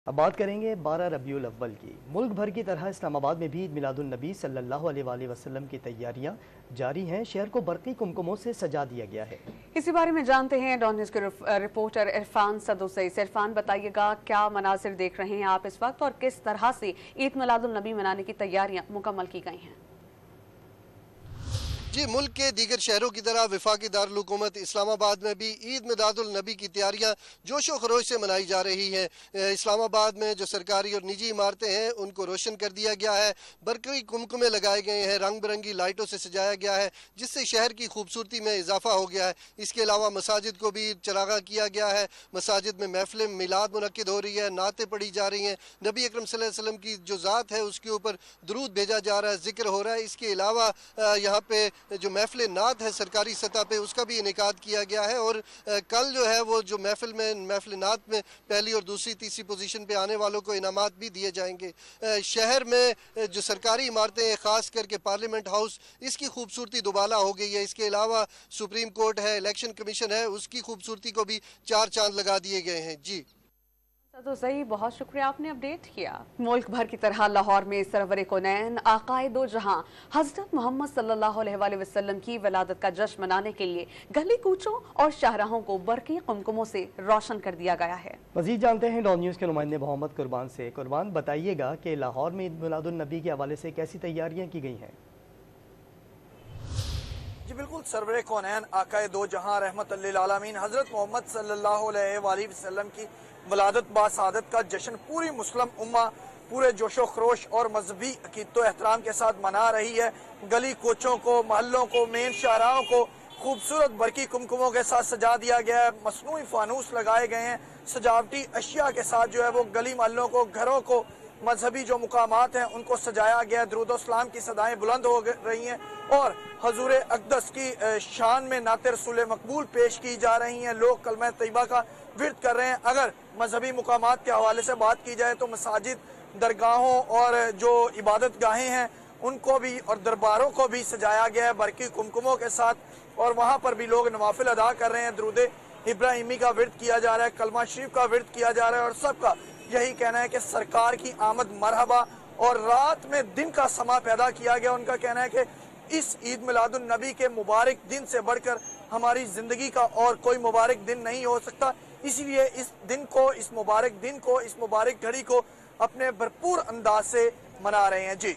अब बात करेंगे 12 रबीउल अव्वल की। मुल्क भर की तरह इस्लामाबाद में भी ईद मिलादुन नबी सल्लल्लाहु अलैहि वसल्लम की तैयारियां जारी हैं। शहर को बरक़ी कुमकुमों से सजा दिया गया है। इसी बारे में जानते हैं डॉन न्यूज़ के रिपोर्टर इरफान सदुसई से। इरफान, बताइएगा क्या मनाजिर देख रहे हैं आप इस वक्त और किस तरह से ईद मिलादुन नबी मनाने की तैयारियां मुकम्मल की गई हैं? जी, मुल्क के दीगर शहरों की तरह वफाकी दारुल हुकूमत इस्लामाबाद में भी ईद मिलादुल नबी की तैयारियां जोशो खरोश से मनाई जा रही हैं। इस्लामाबाद में जो सरकारी और निजी इमारतें हैं उनको रोशन कर दिया गया है, बरक़ी कुमकुमे लगाए गए हैं, रंग बिरंगी लाइटों से सजाया गया है, जिससे शहर की खूबसूरती में इजाफा हो गया है। इसके अलावा मसाजिद को भी चरागा किया गया है। मसाजिद में महफिल मिलाद मुनक्किद हो रही है, नातें पढ़ी जा रही हैं, नबी अकरम सल्लल्लाहु अलैहि वसल्लम की जो ज़ात है उसके ऊपर दरूद भेजा जा रहा है, जिक्र हो रहा है। इसके अलावा यहाँ पे जो महफिल नात है सरकारी सतह पे उसका भी इनेकाद किया गया है और कल जो है वो जो महफिल नात में पहली और दूसरी तीसरी पोजीशन पे आने वालों को इनामात भी दिए जाएंगे। शहर में जो सरकारी इमारतें हैं, ख़ास करके पार्लियामेंट हाउस, इसकी खूबसूरती दुबाला हो गई है। इसके अलावा सुप्रीम कोर्ट है, इलेक्शन कमीशन है, उसकी खूबसूरती को भी चार चांद लगा दिए गए हैं। जी तो सही, बहुत शुक्रिया, आपने अपडेट किया। मुल्क भर की तरह लाहौर में सरवरे कोनैन आकाए दो जहां हजरत मोहम्मद सल्लल्लाहु अलैहि वसल्लम की विलादत का जश्न मनाने के लिए गली कूचों और शाहराहों को बरक़ी कुमकुमों से रोशन कर दिया गया है। मजीद जानते हैं डॉन न्यूज़ के नुमाइंदे मोहम्मद कुर्बान से। कुर्बान, बताइएगा कि लाहौर में ईद मिलादुन नबी के हवाले से कैसी तैयारियां की गई हैं? जी बिल्कुल, सरवरे कौनैन आकाए दो जहां रहमत लिल आलमीन हजरत मोहम्मद सल्लल्लाहु अलैहि वसल्लम की वलादत बासादत का जश्न पूरी मुस्लिम उम्मा पूरे जोशो खरोश और मजहबी अकीदत एहतराम के साथ मना रही है। गली कोचों को, महल्लों को, मेन शाहराहों को खूबसूरत बरक़ी कुमकुमों के साथ सजा दिया गया है। मसनूई फानूस लगाए गए हैं, सजावटी अशिया के साथ जो है वो गली महल्लों को, घरों को, मजहबी जो मुकामात हैं उनको सजाया गया। दुरूद सलाम की सदाएं बुलंद हो रही हैं और हजूर अक़दस की शान में नाते रसूल मकबूल पेश की जा रही हैं। लोग कलमा तैयबा का विर्द कर रहे हैं। अगर मजहबी मुकामात के हवाले से बात की जाए तो मसाजिद, दरगाहों और जो इबादत गाहें हैं उनको भी और दरबारों को भी सजाया गया है बरक़ी कुमकुमों के साथ और वहाँ पर भी लोग नवाफिल अदा कर रहे हैं। दुरूद इब्राहिमी का विर्द किया जा रहा है, कलमा शरीफ का विर्द किया जा रहा है और सबका यही कहना है कि सरकार की आमद मरहबा और रात में दिन का समा पैदा किया गया। उनका कहना है कि इस ईद मिलादुन नबी के मुबारक दिन से बढ़कर हमारी ज़िंदगी का और कोई मुबारक दिन नहीं हो सकता। इसीलिए इस दिन को, इस मुबारक दिन को, इस मुबारक घड़ी को अपने भरपूर अंदाज से मना रहे हैं। जी।